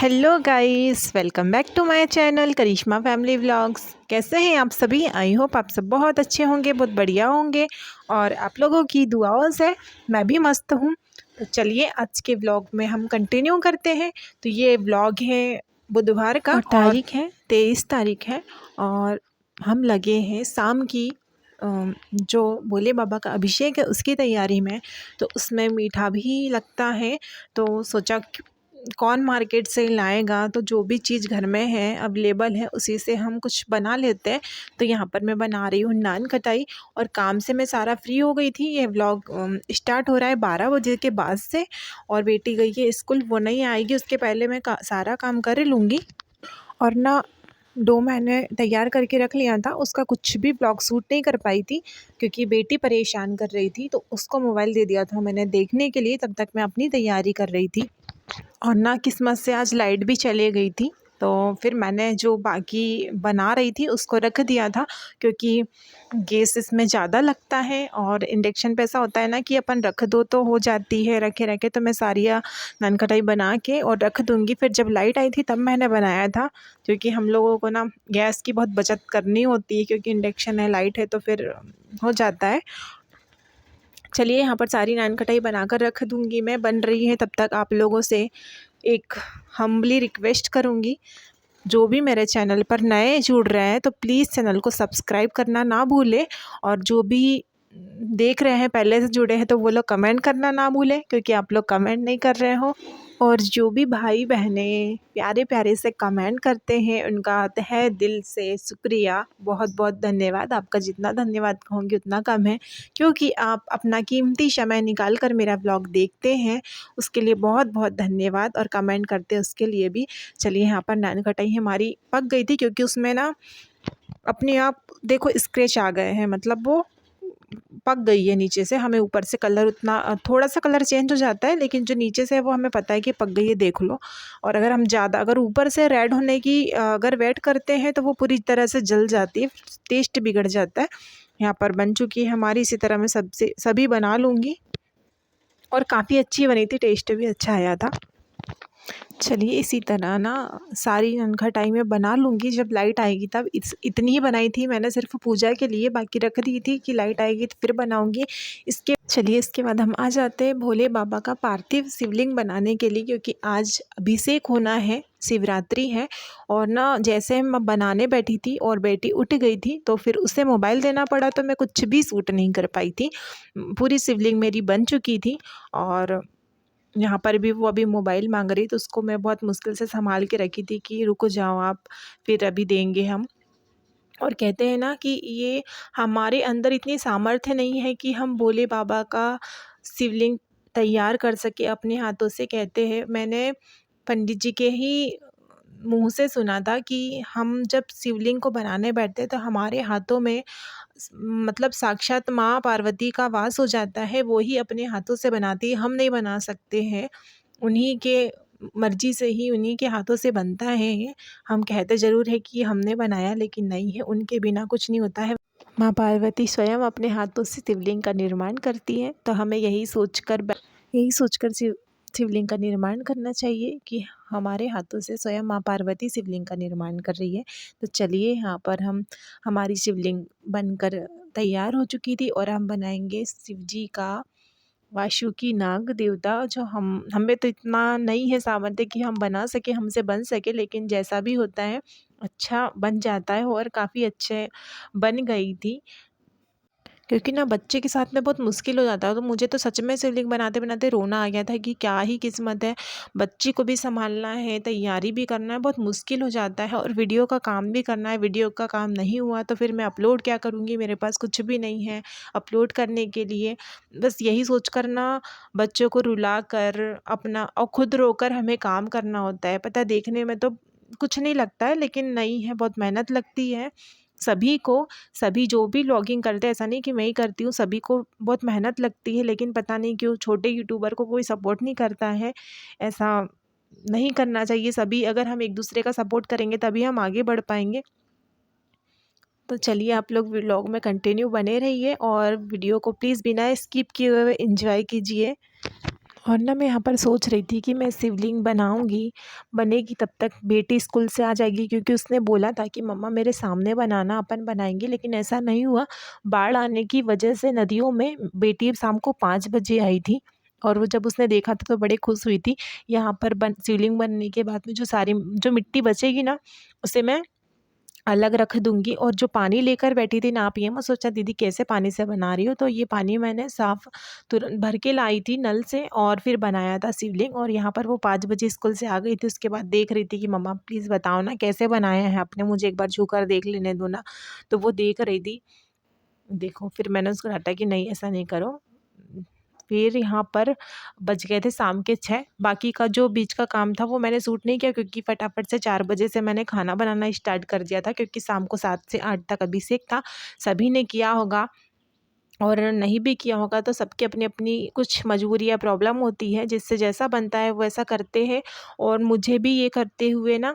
Hello guys, welcome back to my channel Karishma family vlogs. कैसे हैं आप सभी? आई होप आप सब बहुत अच्छे होंगे, बहुत बढ़िया होंगे और आप लोगों की दुआओं से मैं भी मस्त हूँ। तो चलिए आज के व्लॉग में हम कंटिन्यू करते हैं। तो ये व्लॉग है बुधवार का और तारीख है 23 तारीख है और हम लगे हैं शाम की जो भोले बाबा का अभिषेक है उसकी तैयारी में। तो उसमें मीठा भी लगता है, तो सोचा कौन मार्केट से लाएगा, तो जो भी चीज़ घर में है अवेलेबल है उसी से हम कुछ बना लेते हैं। तो यहाँ पर मैं बना रही हूँ नान खटाई और काम से मैं सारा फ्री हो गई थी। ये व्लॉग स्टार्ट हो रहा है 12 बजे के बाद से और बेटी गई है स्कूल, वो नहीं आएगी उसके पहले मैं सारा काम कर लूँगी। और ना डो मैंने तैयार करके रख लिया था, उसका कुछ भी ब्लॉग शूट नहीं कर पाई थी क्योंकि बेटी परेशान कर रही थी, तो उसको मोबाइल दे दिया था मैंने देखने के लिए, तब तक मैं अपनी तैयारी कर रही थी। और ना किस्मत से आज लाइट भी चली गई थी, तो फिर मैंने जो बाकी बना रही थी उसको रख दिया था क्योंकि गैस इसमें ज़्यादा लगता है और इंडक्शन पे ऐसा होता है ना कि अपन रख दो तो हो जाती है रखे रखे। तो मैं सारिया नान खटाई बना के और रख दूँगी, फिर जब लाइट आई थी तब मैंने बनाया था क्योंकि हम लोगों को ना गैस की बहुत बचत करनी होती है क्योंकि इंडक्शन है, लाइट है तो फिर हो जाता है। चलिए यहाँ पर सारी नान खटाई बनाकर रख दूँगी मैं, बन रही है तब तक आप लोगों से एक हम्बली रिक्वेस्ट करूँगी, जो भी मेरे चैनल पर नए जुड़ रहे हैं तो प्लीज़ चैनल को सब्सक्राइब करना ना भूलें और जो भी देख रहे हैं पहले से जुड़े हैं तो वो लोग कमेंट करना ना भूलें क्योंकि आप लोग कमेंट नहीं कर रहे हो। और जो भी भाई बहनें प्यारे प्यारे से कमेंट करते हैं उनका तहे दिल से शुक्रिया, बहुत बहुत धन्यवाद। आपका जितना धन्यवाद कहूँगी उतना कम है क्योंकि आप अपना कीमती समय निकाल कर मेरा ब्लॉग देखते हैं, उसके लिए बहुत बहुत धन्यवाद और कमेंट करते हैं उसके लिए भी। चलिए यहाँ पर नान खटाई हमारी पक गई थी क्योंकि उसमें ना अपने आप देखो स्क्रैच आ गए हैं, मतलब वो पक गई है नीचे से। हमें ऊपर से कलर उतना थोड़ा सा कलर चेंज हो जाता है लेकिन जो नीचे से है वो हमें पता है कि पक गई है, देख लो। और अगर हम ज़्यादा अगर ऊपर से रेड होने की अगर वेट करते हैं तो वो पूरी तरह से जल जाती है, टेस्ट बिगड़ जाता है। यहाँ पर बन चुकी है हमारी, इसी तरह मैं सबसे सभी बना लूँगी और काफ़ी अच्छी बनी थी, टेस्ट भी अच्छा आया था। चलिए इसी तरह ना सारी ननखटाई मैं बना लूँगी, जब लाइट आएगी तब। इतनी ही बनाई थी मैंने सिर्फ पूजा के लिए, बाकी रख दी थी कि लाइट आएगी तो फिर बनाऊँगी। इसके बाद हम आ जाते हैं भोले बाबा का पार्थिव शिवलिंग बनाने के लिए क्योंकि आज अभिषेक होना है, शिवरात्रि है। और ना जैसे मैं बनाने बैठी थी और बेटी उठ गई थी तो फिर उसे मोबाइल देना पड़ा, तो मैं कुछ भी शूट नहीं कर पाई थी। पूरी शिवलिंग मेरी बन चुकी थी और यहाँ पर भी वो अभी मोबाइल मांग रही, तो उसको मैं बहुत मुश्किल से संभाल के रखी थी कि रुको जाओ आप, फिर अभी देंगे हम। और कहते हैं ना कि ये हमारे अंदर इतनी सामर्थ्य नहीं है कि हम भोले बाबा का शिवलिंग तैयार कर सके अपने हाथों से। कहते हैं, मैंने पंडित जी के ही मुंह से सुना था कि हम जब शिवलिंग को बनाने बैठते हैं तो हमारे हाथों में मतलब साक्षात माँ पार्वती का वास हो जाता है, वो ही अपने हाथों से बनाती है, हम नहीं बना सकते हैं। उन्हीं के मर्जी से ही, उन्हीं के हाथों से बनता है ये। हम कहते ज़रूर है कि हमने बनाया लेकिन नहीं है, उनके बिना कुछ नहीं होता है। माँ पार्वती स्वयं अपने हाथों से शिवलिंग का निर्माण करती हैं, तो हमें यही सोचकर शिवलिंग का निर्माण करना चाहिए कि हमारे हाथों से स्वयं माँ पार्वती शिवलिंग का निर्माण कर रही है। तो चलिए यहाँ पर हमारी शिवलिंग बनकर तैयार हो चुकी थी और हम बनाएंगे शिव जी का वासुकी नाग देवता। जो हमें तो इतना नहीं है सामर्थ्य कि हम बना सके, हमसे बन सके, लेकिन जैसा भी होता है अच्छा बन जाता है और काफ़ी अच्छे बन गई थी क्योंकि ना बच्चे के साथ में बहुत मुश्किल हो जाता है। तो मुझे तो सच में शिवलिंग बनाते बनाते रोना आ गया था कि क्या ही किस्मत है, बच्ची को भी संभालना है, तैयारी भी करना है, बहुत मुश्किल हो जाता है और वीडियो का काम भी करना है। वीडियो का काम नहीं हुआ तो फिर मैं अपलोड क्या करूँगी, मेरे पास कुछ भी नहीं है अपलोड करने के लिए। बस यही सोच कर ना बच्चों को रुला कर अपना और खुद रोकर हमें काम करना होता है। पता है, देखने में तो कुछ नहीं लगता है लेकिन नहीं है, बहुत मेहनत लगती है सभी को। सभी जो भी व्लॉगिंग करते हैं, ऐसा नहीं कि मैं ही करती हूँ, सभी को बहुत मेहनत लगती है, लेकिन पता नहीं क्यों छोटे यूट्यूबर को कोई सपोर्ट नहीं करता है। ऐसा नहीं करना चाहिए, सभी अगर हम एक दूसरे का सपोर्ट करेंगे तभी हम आगे बढ़ पाएंगे। तो चलिए आप लोग व्लॉग में कंटिन्यू बने रहिए और वीडियो को प्लीज़ बिना स्किप किए हुए एंजॉय कीजिए। और ना मैं यहाँ पर सोच रही थी कि मैं शिवलिंग बनाऊँगी, बनेगी तब तक बेटी स्कूल से आ जाएगी, क्योंकि उसने बोला था कि मम्मा मेरे सामने बनाना, अपन बनाएँगे, लेकिन ऐसा नहीं हुआ। बाढ़ आने की वजह से नदियों में बेटी शाम को 5 बजे आई थी, और वो जब उसने देखा था तो बड़े खुश हुई थी। यहाँ पर शिवलिंग बनने के बाद में जो मिट्टी बचेगी ना, उसे मैं अलग रख दूँगी। और जो पानी लेकर बैठी थी नाप, ये मैं सोचा दीदी कैसे पानी से बना रही हो, तो ये पानी मैंने साफ़ तुरंत भर के लाई थी नल से और फिर बनाया था शिवलिंग। और यहाँ पर वो 5 बजे स्कूल से आ गई थी, उसके बाद देख रही थी कि मम्मा प्लीज़ बताओ ना कैसे बनाया है आपने, मुझे एक बार छू कर देख लेने दो ना। तो वो देख रही थी, देखो फिर मैंने उसको डाँटा कि नहीं ऐसा नहीं करो। फिर यहाँ पर बज गए थे शाम के 6। बाकी का जो बीच का काम था वो मैंने शूट नहीं किया, क्योंकि फटाफट से 4 बजे से मैंने खाना बनाना स्टार्ट कर दिया था, क्योंकि शाम को 7 से 8 तक अभिषेक था। सभी ने किया होगा, और नहीं भी किया होगा तो सबकी अपनी-अपनी कुछ मजबूरी या प्रॉब्लम होती है, जिससे जैसा बनता है वैसा करते हैं। और मुझे भी ये करते हुए ना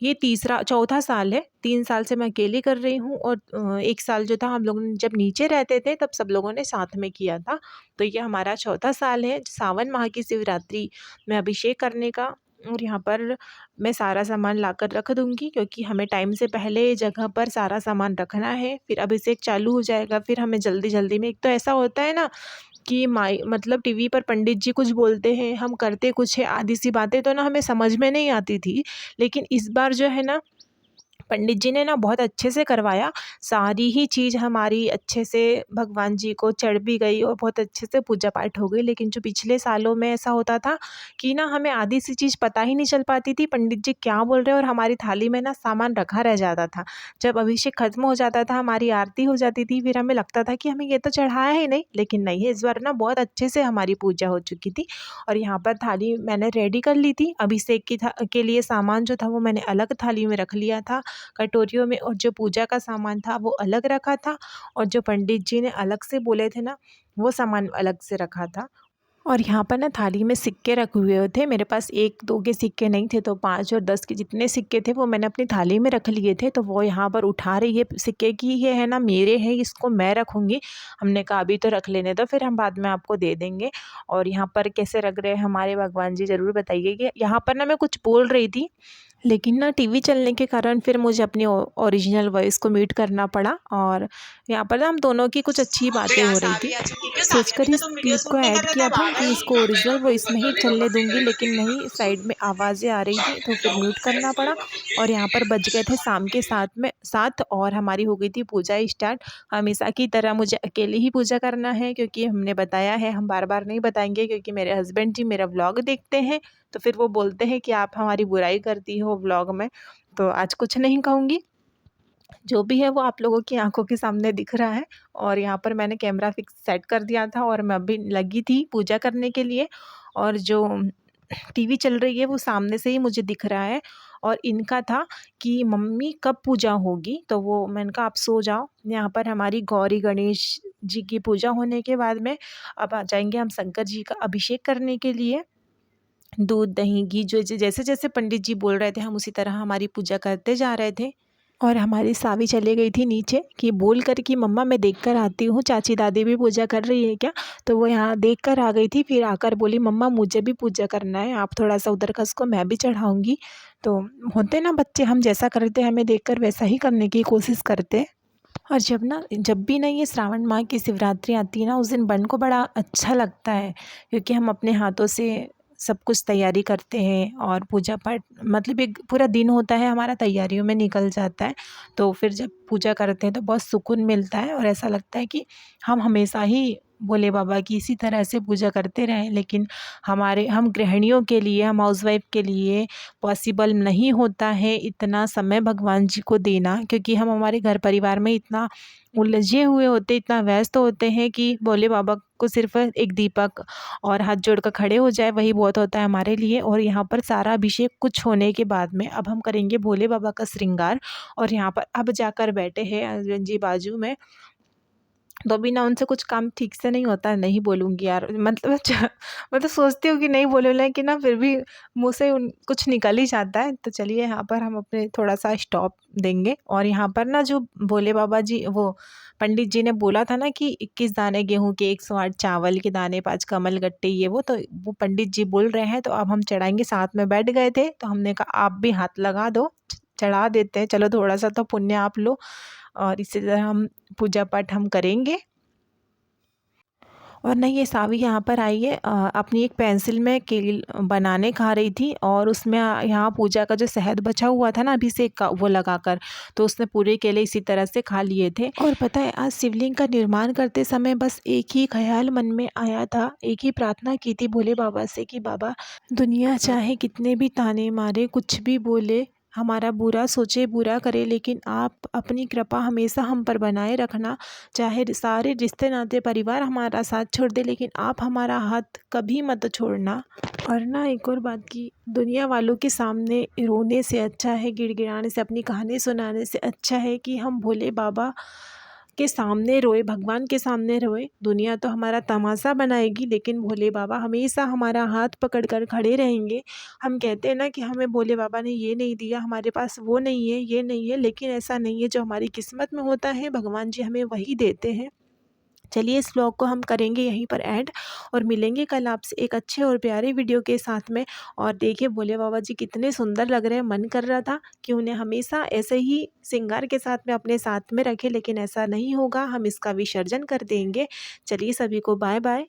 ये तीसरा चौथा साल है, 3 साल से मैं अकेली कर रही हूँ, और 1 साल जो था हम लोगों ने जब नीचे रहते थे तब सब लोगों ने साथ में किया था। तो ये हमारा चौथा साल है सावन माह की शिवरात्रि में अभिषेक करने का। और यहाँ पर मैं सारा सामान लाकर रख दूँगी, क्योंकि हमें टाइम से पहले जगह पर सारा सामान रखना है, फिर अभिषेक चालू हो जाएगा, फिर हमें जल्दी-जल्दी में। एक तो ऐसा होता है ना कि मतलब टीवी पर पंडित जी कुछ बोलते हैं, हम करते कुछ है, आधी सी बातें तो ना हमें समझ में नहीं आती थी। लेकिन इस बार जो है ना, पंडित जी ने ना बहुत अच्छे से करवाया, सारी ही चीज़ हमारी अच्छे से भगवान जी को चढ़ भी गई और बहुत अच्छे से पूजा पाठ हो गई। लेकिन जो पिछले सालों में ऐसा होता था कि ना हमें आधी सी चीज़ पता ही नहीं चल पाती थी, पंडित जी क्या बोल रहे हैं, और हमारी थाली में ना सामान रखा रह जाता था। जब अभिषेक खत्म हो जाता था, हमारी आरती हो जाती थी, फिर हमें लगता था कि हमें ये तो चढ़ाया ही नहीं, लेकिन नहीं, इस बार ना बहुत अच्छे से हमारी पूजा हो चुकी थी। और यहाँ पर थाली मैंने रेडी कर ली थी, अभिषेक के लिए सामान जो था वो मैंने अलग थाली में रख लिया था, कटोरियों में, और जो पूजा का सामान था वो अलग रखा था, और जो पंडित जी ने अलग से बोले थे ना, वो सामान अलग से रखा था। और यहाँ पर ना थाली में सिक्के रखे हुए थे, मेरे पास 1-2 के सिक्के नहीं थे, तो 5 और 10 के जितने सिक्के थे वो मैंने अपनी थाली में रख लिए थे। तो वो यहाँ पर उठा रही है सिक्के कि ये है ना मेरे हैं, इसको मैं रखूँगी। हमने कहा अभी तो रख लेने दो, फिर हम बाद में आपको दे देंगे। और यहाँ पर कैसे रख रहे हैं हमारे भगवान जी, ज़रूर बताइए। यहाँ पर ना मैं कुछ बोल रही थी, लेकिन ना टीवी चलने के कारण फिर मुझे अपनी ओरिजिनल वॉइस को म्यूट करना पड़ा। और यहाँ पर ना हम दोनों की कुछ अच्छी तो बातें यहाँ हो रही सावी थी, आ चुकी है। सावी सोचकर अभी तो इस तुम वीडियो क्लिप को शूट नहीं कर ऐड रहे थे, किया अब था आ कि गई इसको तो फिर ओरिजिनल वॉइस तो में ही जल्दी चलने कपड़े दूंगी, खरीद के लेकिन नहीं, साइड में आवाज़ें आ रही थी तो फिर म्यूट करना पड़ा। और यहाँ पर बज गए थे शाम के 7 और हमारी हो गई थी पूजा स्टार्ट। हमेशा की तरह मुझे अकेले ही पूजा करना है, क्योंकि हमने बताया है, हम बार-बार नहीं बताएँगे, क्योंकि मेरे हस्बैंड जी मेरा व्लॉग देखते हैं, तो फिर वो बोलते हैं कि आप हमारी बुराई करती हो व्लॉग में। तो आज कुछ नहीं कहूँगी, जो भी है वो आप लोगों की आँखों के सामने दिख रहा है। और यहाँ पर मैंने कैमरा फिक्स सेट कर दिया था, और मैं अभी लगी थी पूजा करने के लिए। और जो टीवी चल रही है वो सामने से ही मुझे दिख रहा है। और इनका था कि मम्मी कब पूजा होगी, तो वो मैंने कहा आप सो जाओ। यहाँ पर हमारी गौरी गणेश जी की पूजा होने के बाद में अब आ जाएँगे हम शंकर जी का अभिषेक करने के लिए। दूध, दही, घी जो जैसे-जैसे पंडित जी बोल रहे थे, हम उसी तरह हमारी पूजा करते जा रहे थे। और हमारी सावी चली गई थी नीचे कि बोल कर कि मम्मा मैं देख कर आती हूँ, चाची दादी भी पूजा कर रही है क्या? तो वो यहाँ देख कर आ गई थी, फिर आकर बोली मम्मा मुझे भी पूजा करना है, आप थोड़ा-सा उधर का उसको मैं भी चढ़ाऊँगी। तो होते ना बच्चे, हम जैसा करते हैं हमें देखकर वैसा ही करने की कोशिश करते हैं। और जब भी ना ये श्रावण माह की शिवरात्रि आती है ना, उस दिन मन को बड़ा अच्छा लगता है, क्योंकि हम अपने हाथों से सब कुछ तैयारी करते हैं, और पूजा पाठ मतलब एक पूरा दिन होता है हमारा तैयारियों में निकल जाता है। तो फिर जब पूजा करते हैं तो बहुत सुकून मिलता है, और ऐसा लगता है कि हम हमेशा ही भोले बाबा की इसी तरह से पूजा करते रहें। लेकिन हम गृहिणियों के लिए, हम हाउसवाइफ के लिए पॉसिबल नहीं होता है इतना समय भगवान जी को देना, क्योंकि हम हमारे घर परिवार में इतना उलझे हुए होते, इतना व्यस्त होते हैं कि भोले बाबा को सिर्फ एक दीपक और हाथ जोड़कर खड़े हो जाए वही बहुत होता है हमारे लिए। और यहाँ पर सारा अभिषेक कुछ होने के बाद में अब हम करेंगे भोले बाबा का श्रृंगार। और यहाँ पर अब जाकर बैठे हैं हस्बैंड जी बाजू में, तो भी ना उनसे कुछ काम ठीक से नहीं होता है, नहीं बोलूँगी यार, मतलब मतलब सोचती हूँ कि नहीं बोलूँ, लेकिन ना फिर भी मुँह से उन कुछ निकल ही जाता है। तो चलिए यहाँ पर हम अपने थोड़ा-सा स्टॉप देंगे और यहाँ पर ना जो भोले बाबा जी वो पंडित जी ने बोला था ना कि 21 दाने गेहूँ के, 108 चावल के दाने, 5 कमल गट्टे, ये वो वो पंडित जी बोल रहे हैं, तो अब हम चढ़ाएँगे। साथ में बैठ गए थे, तो हमने कहा आप भी हाथ लगा दो, चढ़ा देते हैं, चलो थोड़ा-सा तो पुण्य आप लो। और इसी तरह हम पूजा पाठ हम करेंगे। और नहीं, ये सावी यहाँ पर आई है, अपनी एक पेंसिल में कील बनाने खा रही थी और उसमें यहाँ पूजा का जो शहद बचा हुआ था ना अभिषेक का, वो लगाकर, तो उसने पूरे केले इसी तरह से खा लिए थे। और पता है, आज शिवलिंग का निर्माण करते समय बस एक ही ख्याल मन में आया था, एक ही प्रार्थना की थी भोले बाबा से कि बाबा, दुनिया चाहे कितने भी ताने मारे, कुछ भी बोले, हमारा बुरा सोचे, बुरा करे, लेकिन आप अपनी कृपा हमेशा हम पर बनाए रखना। चाहे सारे रिश्ते नाते परिवार हमारा साथ छोड़ दे, लेकिन आप हमारा हाथ कभी मत छोड़ना। और ना एक और बात की, दुनिया वालों के सामने रोने से अच्छा है, गिड़गिड़ाने से, अपनी कहानी सुनाने से अच्छा है कि हम भोले बाबा के सामने रोए, भगवान के सामने रोए। दुनिया तो हमारा तमाशा बनाएगी, लेकिन भोले बाबा हमेशा हमारा हाथ पकड़ कर खड़े रहेंगे। हम कहते हैं ना कि हमें भोले बाबा ने ये नहीं दिया, हमारे पास वो नहीं है, ये नहीं है, लेकिन ऐसा नहीं है। जो हमारी किस्मत में होता है, भगवान जी हमें वही देते हैं। चलिए, इस व्लॉग को हम करेंगे यहीं पर ऐड और मिलेंगे कल आपसे एक अच्छे और प्यारे वीडियो के साथ में। और देखिए भोले बाबा जी कितने सुंदर लग रहे हैं, मन कर रहा था कि उन्हें हमेशा ऐसे ही श्रृंगार के साथ में अपने साथ में रखें, लेकिन ऐसा नहीं होगा, हम इसका विसर्जन कर देंगे। चलिए, सभी को बाय बाय।